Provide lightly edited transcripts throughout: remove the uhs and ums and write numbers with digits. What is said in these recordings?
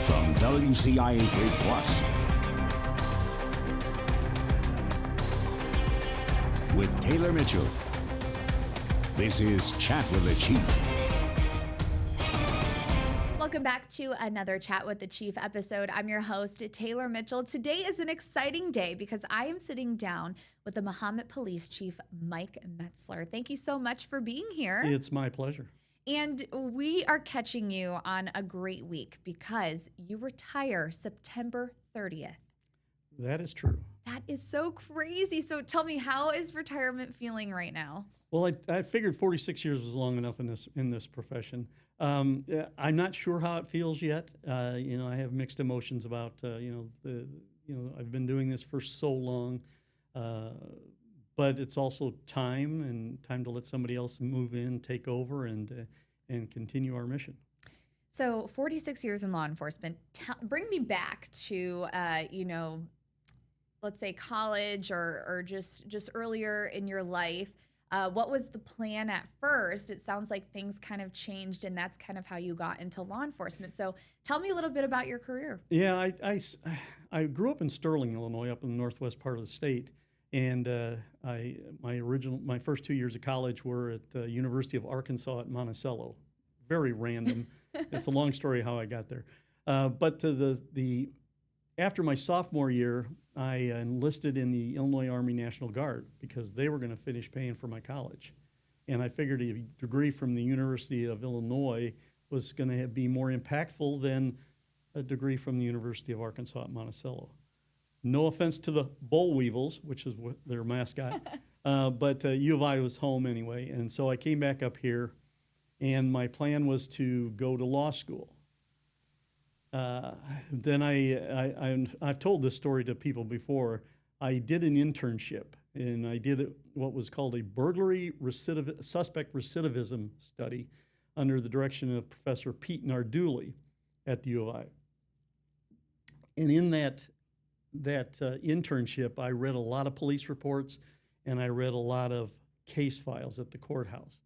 From WCIA 3 Plus, with Taylor Mitchell, this is Chat with the Chief. Welcome back to another Chat with the Chief episode. I'm your host, Taylor Mitchell. Today is an exciting day because I am sitting down with the Mahomet Police Chief, Mike Metzler. Thank you so much for being here. It's my pleasure. And we are catching you on a great week because you retire September 30th. That is true. That is so crazy. So tell me, how is retirement feeling right now? Well, I figured 46 years was long enough in this profession. I'm not sure how it feels yet. I have mixed emotions about I've been doing this for so long, but it's also time to let somebody else move in, take over, and continue our mission. So 46 years in law enforcement. Bring me back to let's say college or just earlier in your life. What was the plan at first? It sounds like things kind of changed, and that's kind of how you got into law enforcement. So tell me a little bit about your career. Yeah, I grew up in Sterling, Illinois, up in the northwest part of the state, and my first 2 years of college were at the University of Arkansas at Monticello. Very random. It's a long story how I got there, but after my sophomore year, I enlisted in the Illinois Army National Guard because they were going to finish paying for my college. And I figured a degree from the University of Illinois was going to be more impactful than a degree from the University of Arkansas at Monticello. No offense to the Boll Weevils, which is their mascot, but U of I was home anyway. And so I came back up here, and my plan was to go to law school. Then I've told this story to people before. I did an internship, and I did what was called a burglary suspect recidivism study under the direction of Professor Pete Narduli at the U of I. And in that internship, I read a lot of police reports, and I read a lot of case files at the courthouse.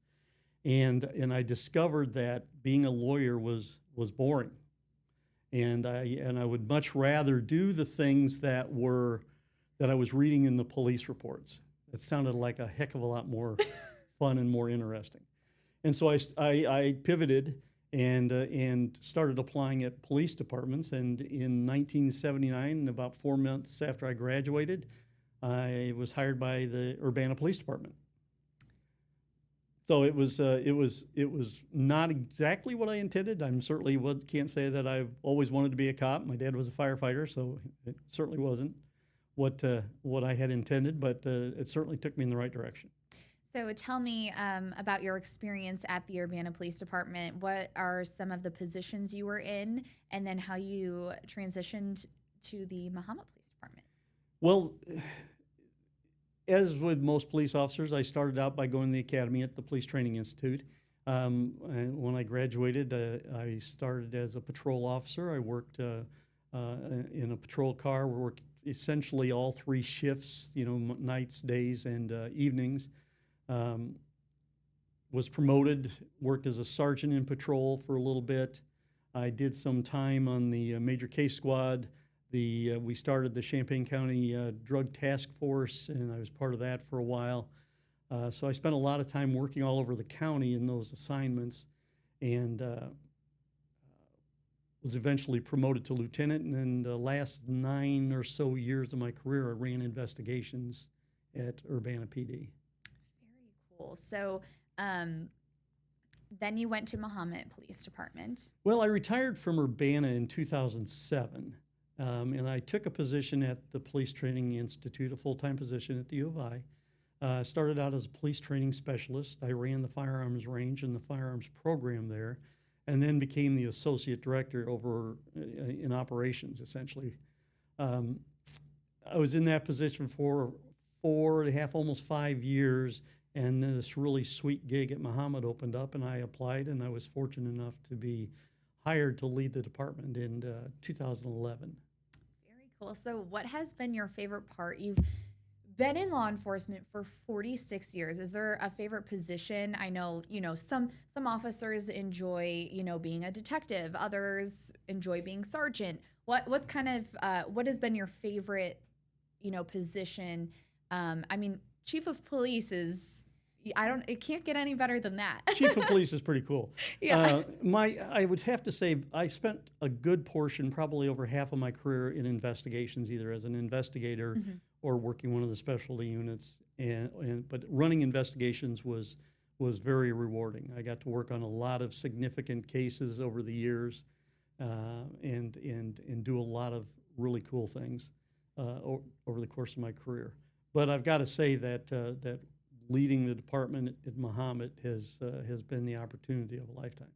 And I discovered that being a lawyer was boring. And I would much rather do the things that I was reading in the police reports. It sounded like a heck of a lot more fun and more interesting. And so I pivoted and started applying at police departments. And in 1979, about 4 months after I graduated, I was hired by the Urbana Police Department. So it was not exactly what I intended. I certainly can't say that I've always wanted to be a cop. My dad was a firefighter, so it certainly wasn't what I had intended, but it certainly took me in the right direction. So tell me about your experience at the Urbana Police Department. What are some of the positions you were in, and then how you transitioned to the Mahomet Police Department? Well, as with most police officers, I started out by going to the academy at the Police Training Institute. And when I graduated, I started as a patrol officer. I worked in a patrol car. We worked essentially all three shifts, nights, days, and evenings. Was promoted, worked as a sergeant in patrol for a little bit. I did some time on the major case squad. We started the Champaign County Drug Task Force, and I was part of that for a while. So I spent a lot of time working all over the county in those assignments, and was eventually promoted to lieutenant. And then the last 9 or so years of my career, I ran investigations at Urbana PD. Very cool. So then you went to Mahomet Police Department. Well, I retired from Urbana in 2007. And I took a position at the Police Training Institute, a full-time position at the U of I. Started out as a police training specialist. I ran the firearms range and the firearms program there, and then became the associate director over in operations, essentially. I was in that position for 4.5, almost 5 years, and then this really sweet gig at Mahomet opened up, and I applied, and I was fortunate enough to be hired to lead the department in 2011. Very cool. So what has been your favorite part? You've been in law enforcement for 46 years. Is there a favorite position? I know, some officers enjoy, being a detective. Others enjoy being sergeant. What's kind of what has been your favorite, position? I mean, chief of police is it can't get any better than that. Chief of police is pretty cool. Yeah. I would have to say I spent a good portion, probably over half of my career, in investigations, either as an investigator or working one of the specialty units. But running investigations was very rewarding. I got to work on a lot of significant cases over the years, and do a lot of really cool things over the course of my career. But I've got to say that leading the department at Mahomet has been the opportunity of a lifetime.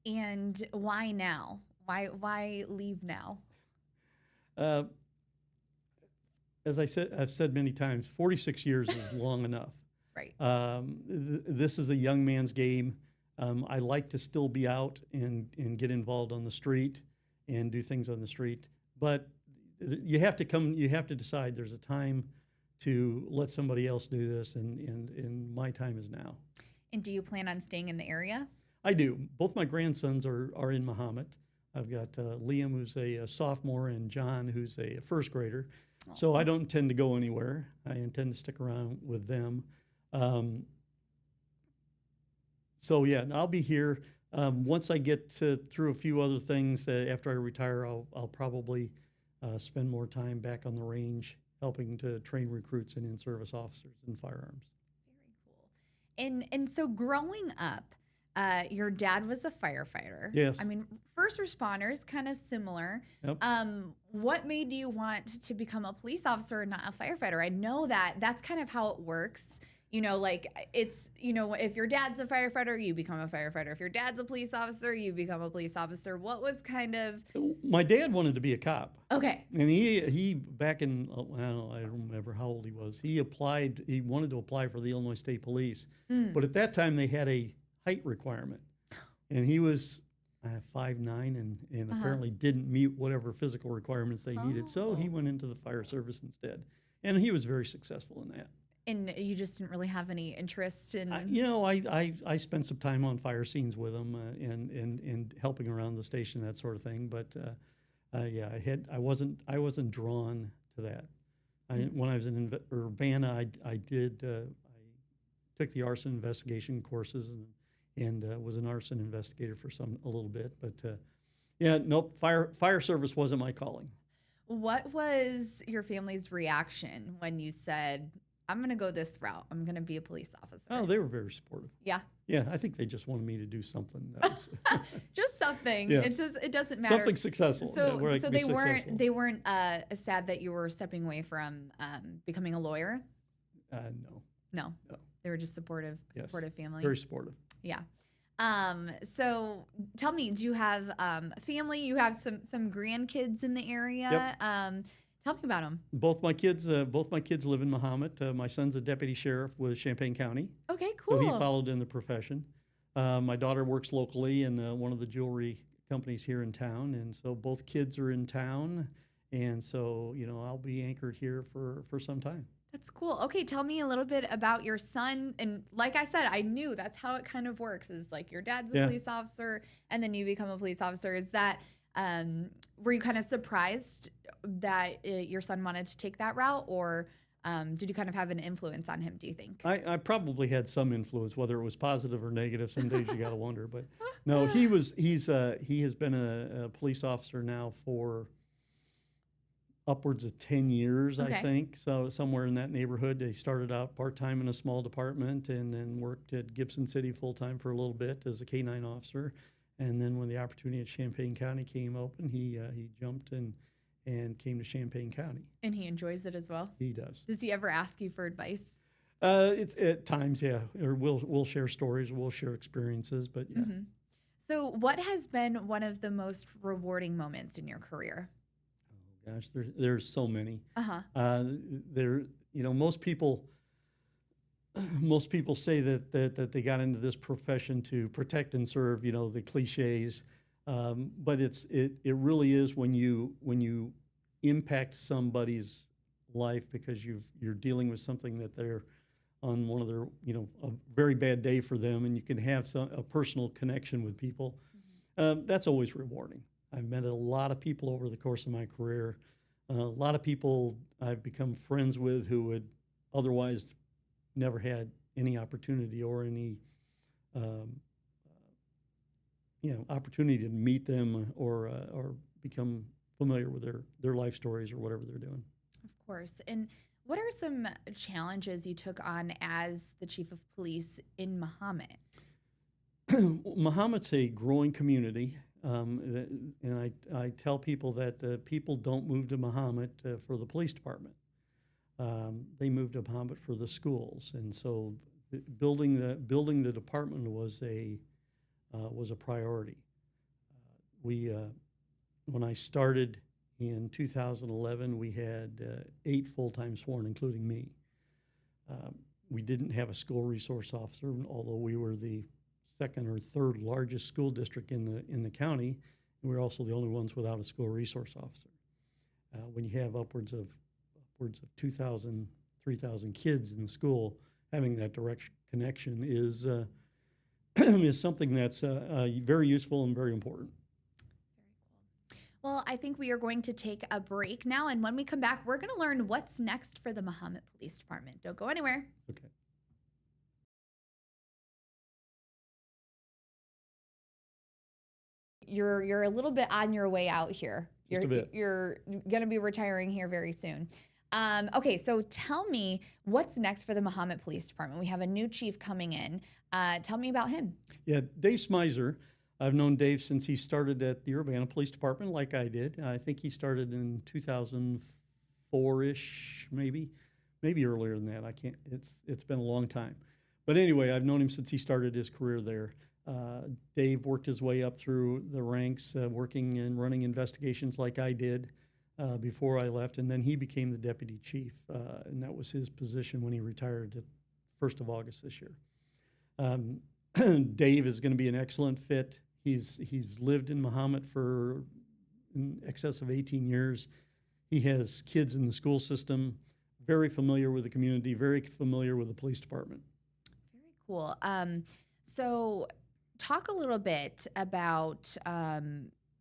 And why now? Why leave now? As I've said many times, 46 years is long enough. Right. This is a young man's game. I like to still be out and get involved on the street and do things on the street. But you have to decide there's a time to let somebody else do this, and my time is now. And do you plan on staying in the area? I do. Both my grandsons are in Mahomet. I've got Liam, who's a sophomore, and John, who's a first grader. Aww. So I don't intend to go anywhere. I intend to stick around with them. So yeah, I'll be here. Once I get through a few other things, after I retire, I'll probably spend more time back on the range, helping to train recruits and in-service officers in firearms. Very cool. And so growing up, your dad was a firefighter. Yes. I mean, first responders, kind of similar. Yep. What made you want to become a police officer and not a firefighter? I know that's kind of how it works. Like it's, if your dad's a firefighter, you become a firefighter. If your dad's a police officer, you become a police officer. What was kind of... My dad wanted to be a cop. Okay. And he back in, I don't remember how old he was. He wanted to apply for the Illinois State Police. But at that time they had a height requirement. And he was 5'9", and apparently didn't meet whatever physical requirements they needed. So he went into the fire service instead. And he was very successful in that. And you just didn't really have any interest in... I spent some time on fire scenes with him and helping around the station, that sort of thing. But I wasn't drawn to that. When I was in Urbana, I took the arson investigation courses and was an arson investigator for a little bit. But fire service wasn't my calling. What was your family's reaction when you said, I'm going to go this route, I'm going to be a police officer? Oh, they were very supportive. Yeah. Yeah, I think they just wanted me to do something that was just something. Yes. It doesn't matter. Something successful. So they weren't sad that you were stepping away from becoming a lawyer? No. They were just supportive family. Very supportive. Yeah. So tell me, do you have family? You have some grandkids in the area? Yep. Tell me about them. Both my kids live in Mahomet. My son's a deputy sheriff with Champaign County. Okay, cool. So he followed in the profession. My daughter works locally in one of the jewelry companies here in town, and so both kids are in town, and so I'll be anchored here for some time. That's cool. Okay, tell me a little bit about your son. And like I said, I knew that's how it kind of works. Is like your dad's a police officer, and then you become a police officer. Is that were you kind of surprised that your son wanted to take that route, or did you kind of have an influence on him, do you think? I probably had some influence, whether it was positive or negative. Some days you got to wonder. But no, he has been a police officer now for upwards of 10 years, Okay. I think. So somewhere in that neighborhood. He started out part-time in a small department and then worked at Gibson City full-time for a little bit as a K-9 officer. And then when the opportunity at Champaign County came open, he jumped and came to Champaign County. And he enjoys it as well? He does. Does he ever ask you for advice? It's at times, yeah. Or we'll share stories, we'll share experiences, but yeah. Mm-hmm. So what has been one of the most rewarding moments in your career? Oh gosh, there's so many. Most people say that they got into this profession to protect and serve, the cliches. But it really is when you impact somebody's life because you're dealing with something that they're on one of their, a very bad day for them, and you can have a personal connection with people. That's always rewarding. I've met a lot of people over the course of my career. A lot of people I've become friends with who would otherwise never had any opportunity or any opportunity to meet them or become familiar with their life stories or whatever they're doing. Of course. And what are some challenges you took on as the chief of police in Mahomet? Mahomet's a growing community, and I tell people that people don't move to Mahomet for the police department. They moved to Mahomet for the schools, and so building the department was a priority. When I started in 2011, we had 8 full-time sworn, including me. We didn't have a school resource officer, although we were the second or third largest school district in the county. And we were also the only ones without a school resource officer. When you have upwards of 2,000, 3,000 kids in the school, having that direct connection is something that's very useful and very important. Well, I think we are going to take a break now, and when we come back, we're going to learn what's next for the Mahomet Police Department. Don't go anywhere. Okay. You're a little bit on your way out here. Just a bit. You're going to be retiring here very soon. Okay, so tell me what's next for the Mahomet Police Department. We have a new chief coming in. Tell me about him. Yeah, Dave Smizer. I've known Dave since he started at the Urbana Police Department, like I did. I think he started in 2004-ish, maybe earlier than that. I can't. It's been a long time, but anyway, I've known him since he started his career there. Dave worked his way up through the ranks, working and running investigations like I did before I left, and then he became the deputy chief, and that was his position when he retired at 1st of August this year. Dave is going to be an excellent fit. He's lived in Mahomet for in excess of 18 years. He has kids in the school system, very familiar with the community, very familiar with the police department. Very cool. So talk a little bit about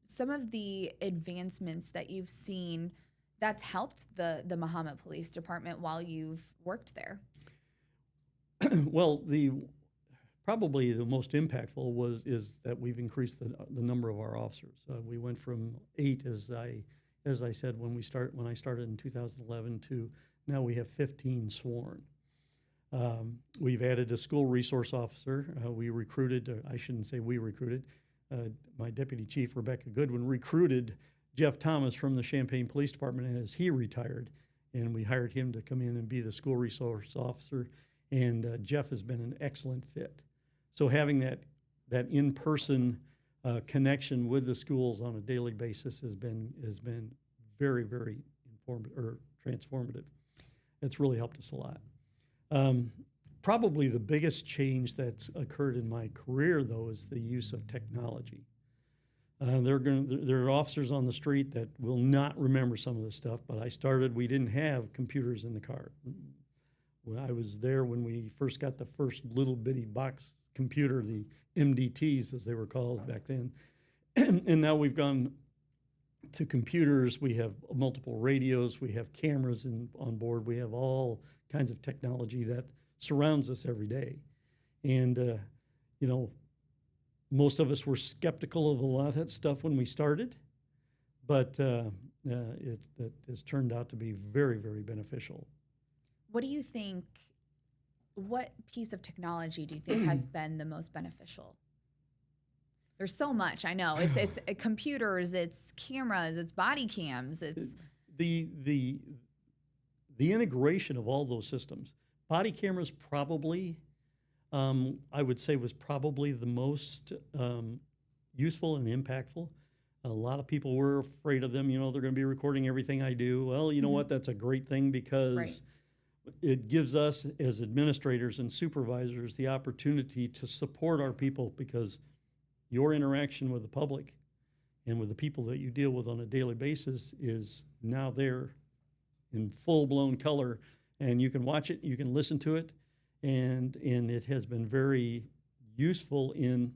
some of the advancements that you've seen that's helped the Mahomet Police Department while you've worked there. Well, probably the most impactful is that we've increased the number of our officers. We went from 8, as I said when I started in 2011, to now we have 15 sworn. We've added a school resource officer. We recruited, I shouldn't say we recruited, my deputy chief, Rebecca Goodwin, recruited Jeff Thomas from the Champaign Police Department as he retired, and we hired him to come in and be the school resource officer, and Jeff has been an excellent fit. So having that in-person connection with the schools on a daily basis has been very, very transformative. It's really helped us a lot. Probably the biggest change that's occurred in my career, though, is the use of technology. There are officers on the street that will not remember some of this stuff, but we didn't have computers in the car. When I was there when we first got the first little bitty box computer, the MDTs as they were called back then, and now we've gone to computers. We have multiple radios, we have cameras on board, we have all kinds of technology that surrounds us every day. And, most of us were skeptical of a lot of that stuff when we started, but it has turned out to be very, very beneficial. What do you think, what piece of technology do you think has been the most beneficial? There's so much, I know. It's computers, it's cameras, it's body cams, it's... The integration of all those systems. Body cameras probably, I would say, was probably the most useful and impactful. A lot of people were afraid of them. They're going to be recording everything I do. Well, you know what? That's a great thing because it gives us as administrators and supervisors the opportunity to support our people, because your interaction with the public and with the people that you deal with on a daily basis is now there in full-blown color, and you can watch it, you can listen to it, and it has been very useful in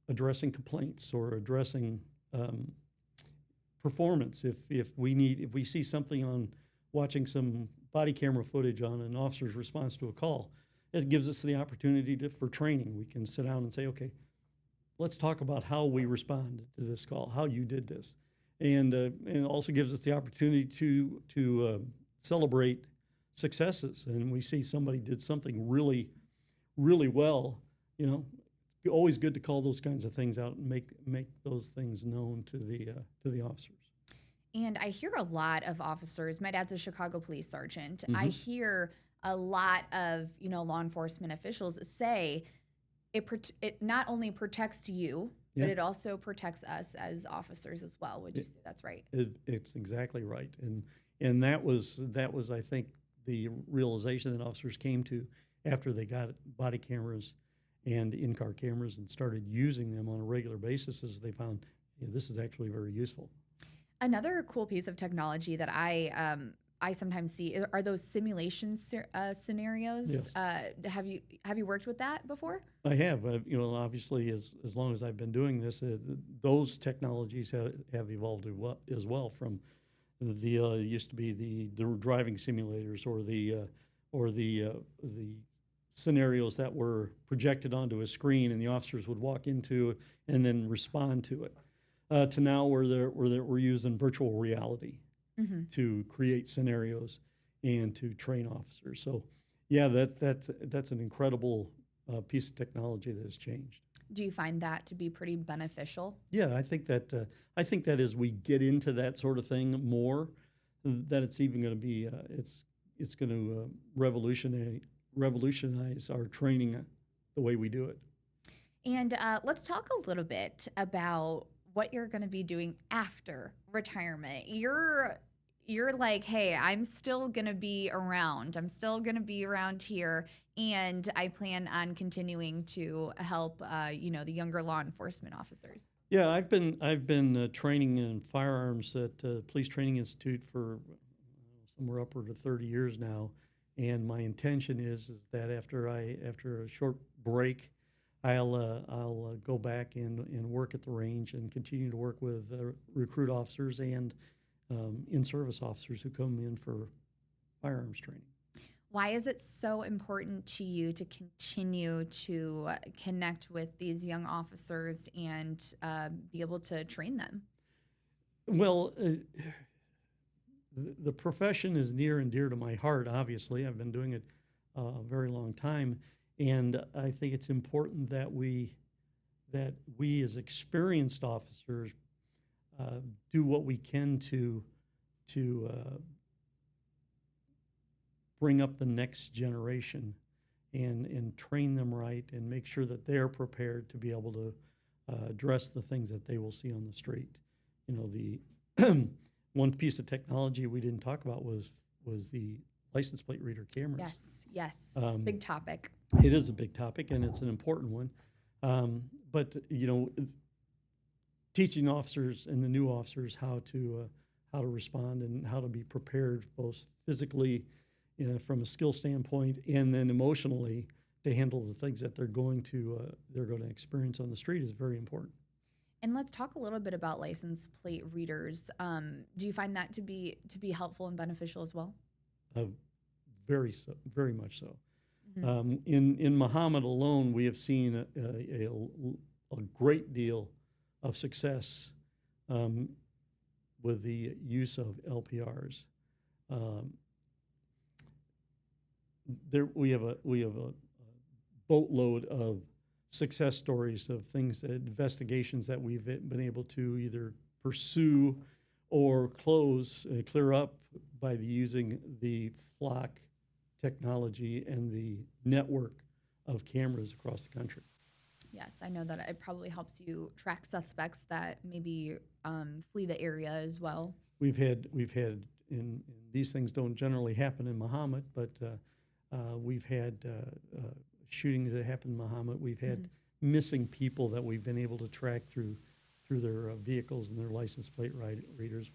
addressing complaints or addressing performance. If we see something on watching some body camera footage on an officer's response to a call, it gives us the opportunity for training. We can sit down and say, okay, let's talk about how we responded to this call, how you did this. And it also gives us the opportunity to celebrate successes. And we see somebody did something really, really well, you know, always good to call those kinds of things out and make those things known to the officers. And I hear a lot of officers. My dad's a Chicago police sergeant. I hear a lot of, you know, law enforcement officials say it not only protects you, but it also protects us as officers as well. Would you say that's right? It's exactly right, and that was I think the realization that officers came to after they got body cameras and in-car cameras and started using them on a regular basis, is they found this is actually very useful. Another cool piece of technology that I sometimes see are those simulation scenarios. Yes. Have you worked with that before? I have. You know, obviously, as long as I've been doing this, those technologies have evolved as well. From the used to be the driving simulators or the scenarios that were projected onto a screen and the officers would walk into and then respond to it. To now where we're using virtual reality to create scenarios and to train officers. So, yeah, that's an incredible piece of technology that has changed. Do you find that to be pretty beneficial? Yeah, I think that as we get into that sort of thing more, that it's even going to be it's going to revolutionize our training, the way we do it. And let's talk a little bit about what you're going to be doing after retirement. You're like, hey, I'm still going to be around. I'm still going to be around here, and I plan on continuing to help, the younger law enforcement officers. Yeah, I've been training in firearms at Police Training Institute for somewhere upward of 30 years now, and my intention is that after a short break, I'll go back and work at the range and continue to work with recruit officers and in-service officers who come in for firearms training. Why is it so important to you to continue to connect with these young officers and be able to train them? Well, the profession is near and dear to my heart, obviously. I've been doing it a very long time. And I think it's important that we as experienced officers do what we can to bring up the next generation and train them right and make sure that they're prepared to be able to address the things that they will see on the street. You know, the one piece of technology we didn't talk about was the license plate reader cameras. Yes, big topic. It is a big topic, and it's an important one. But you know, teaching officers and the new officers how to respond and how to be prepared, both physically, from a skill standpoint, and then emotionally to handle the things that they're going to experience on the street, is very important. And let's talk a little bit about license plate readers. Do you find that to be helpful and beneficial as well? Very much so. Mm-hmm. In Mahomet alone, we have seen a great deal of success with the use of LPRs. We have a boatload of success stories of investigations that we've been able to either pursue or clear up by using the flock technology and the network of cameras across the country. Yes, I know that it probably helps you track suspects that maybe flee the area as well. We've had, and these things don't generally happen in Mahomet, but we've had shootings that happen in Mahomet. We've had missing people that we've been able to track through their vehicles and their license plate readers.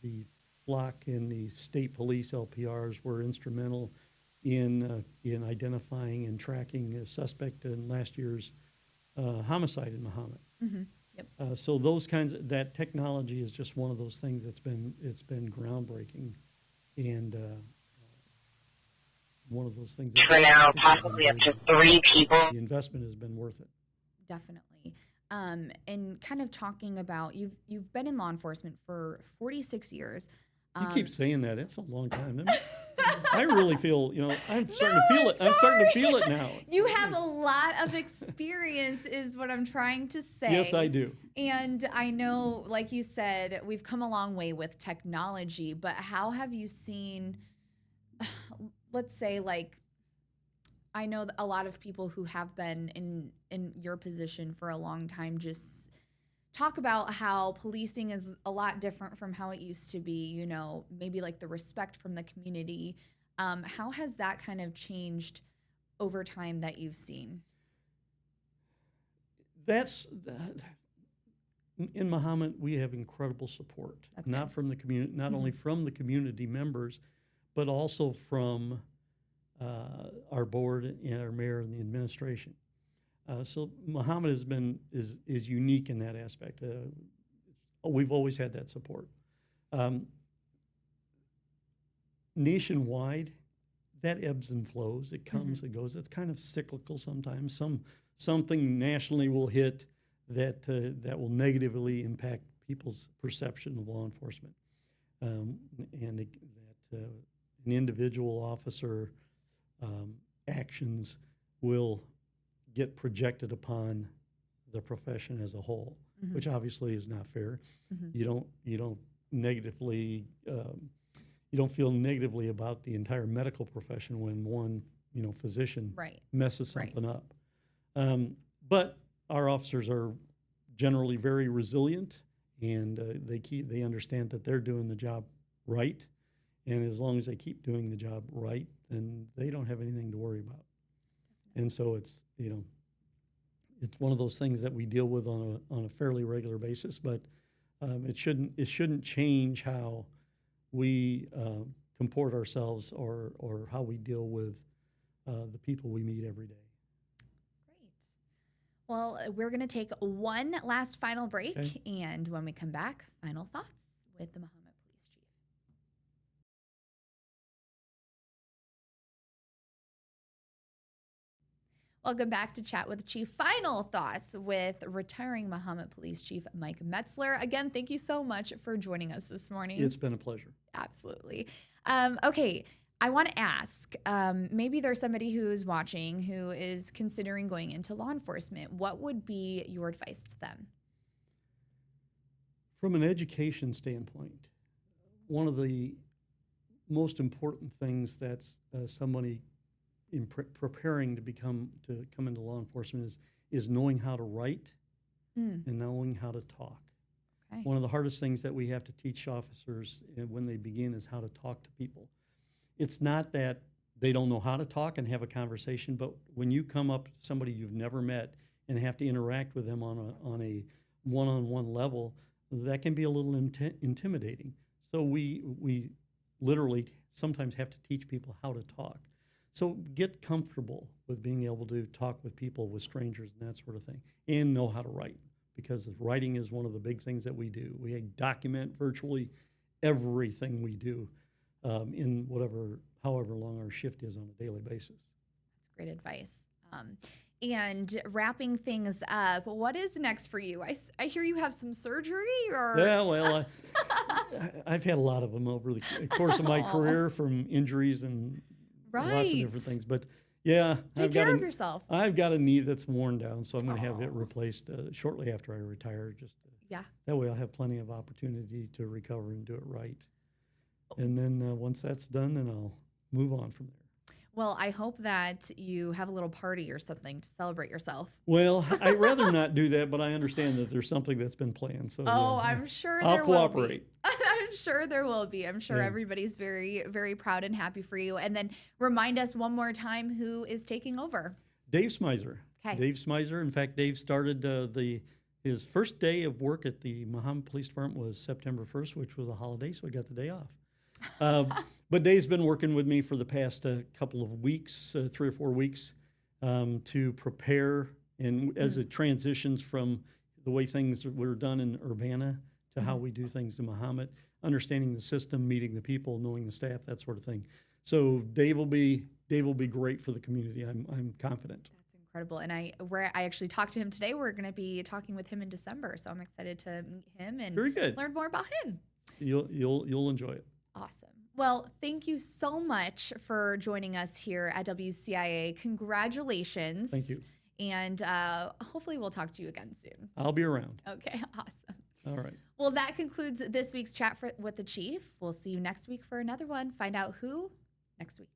The flock and the state police LPRs were instrumental in identifying and tracking a suspect in last year's homicide in Mahomet. Mm-hmm. Yep. So those kinds that technology is just one of those things that's been groundbreaking, and one of those things. For now, possibly up to 3 people. The investment has been worth it. Definitely. And kind of talking about you've been in law enforcement for 46 years. You keep saying that. It's a long time. I really feel, I'm starting to feel it. I'm starting to feel it now. You have a lot of experience is what I'm trying to say. Yes, I do. And I know, like you said, we've come a long way with technology, but how have you seen, let's say, like, I know that a lot of people who have been in your position for a long time just talk about how policing is a lot different from how it used to be, maybe like the respect from the community. How has that kind of changed over time that you've seen? That's in Mahomet, we have incredible support, not from the community, not only from the community members, but also from our board and our mayor and the administration. So Mahomet is unique in that aspect. We've always had that support. Nationwide, that ebbs and flows. It comes, it goes. It's kind of cyclical sometimes. Something nationally will hit that will negatively impact people's perception of law enforcement, and that an individual officer actions will get projected upon the profession as a whole, which obviously is not fair. You don't negatively you don't feel negatively about the entire medical profession when one physician messes something up. But our officers are generally very resilient, and they understand that they're doing the job right, and as long as they keep doing the job right, then they don't have anything to worry about. And so it's it's one of those things that we deal with on a fairly regular basis, but it shouldn't change how we comport ourselves or how we deal with the people we meet every day. Great. Well, we're going to take one last final break, Okay. And when we come back, final thoughts with the Mahomet Police Chief. Welcome back to Chat with Chief. Final thoughts with retiring Mahomet Police Chief Mike Metzler. Again, thank you so much for joining us this morning. It's been a pleasure. Absolutely. Okay, I want to ask, maybe there's somebody who's watching who is considering going into law enforcement. What would be your advice to them? From an education standpoint, one of the most important things that's somebody in preparing to come into law enforcement is knowing how to write and knowing how to talk. Okay. One of the hardest things that we have to teach officers when they begin is how to talk to people. It's not that they don't know how to talk and have a conversation, but when you come up to somebody you've never met and have to interact with them on a one-on-one level, that can be a little intimidating. So we literally sometimes have to teach people how to talk. So get comfortable with being able to talk with people, with strangers and that sort of thing, and know how to write, because writing is one of the big things that we do. We document virtually everything we do in however long our shift is on a daily basis. That's great advice. And wrapping things up, what is next for you? I hear you have some surgery, or? Yeah, well, I've had a lot of them over the course of my career, from injuries and lots of different things. But yeah, take care of yourself. I've got a knee that's worn down, so I'm going to have it replaced shortly after I retire. That way I'll have plenty of opportunity to recover and do it right. And then once that's done, then I'll move on from there. Well, I hope that you have a little party or something to celebrate yourself. Well, I'd rather not do that, but I understand that there's something that's been planned. So I'm sure there will be. I'm sure there will be. I'm sure everybody's very, very proud and happy for you. And then remind us one more time who is taking over. Dave Smizer. Okay. Dave Smizer. In fact, Dave started his first day of work at the Mahomet Police Department was September 1st, which was a holiday, so he got the day off. But Dave's been working with me for the past couple of weeks, 3 or 4 weeks, to prepare, and as it transitions from the way things were done in Urbana to how we do things in Mahomet, understanding the system, meeting the people, knowing the staff, that sort of thing. So Dave will be great for the community. I'm confident. That's incredible. And I actually talked to him today. We're going to be talking with him in December, so I'm excited to meet him and Very good. learn more about him. You'll enjoy it. Awesome. Well, thank you so much for joining us here at WCIA. Congratulations. Thank you. And hopefully we'll talk to you again soon. I'll be around. Okay, awesome. All right. Well, that concludes this week's chat with the chief. We'll see you next week for another one. Find out who next week.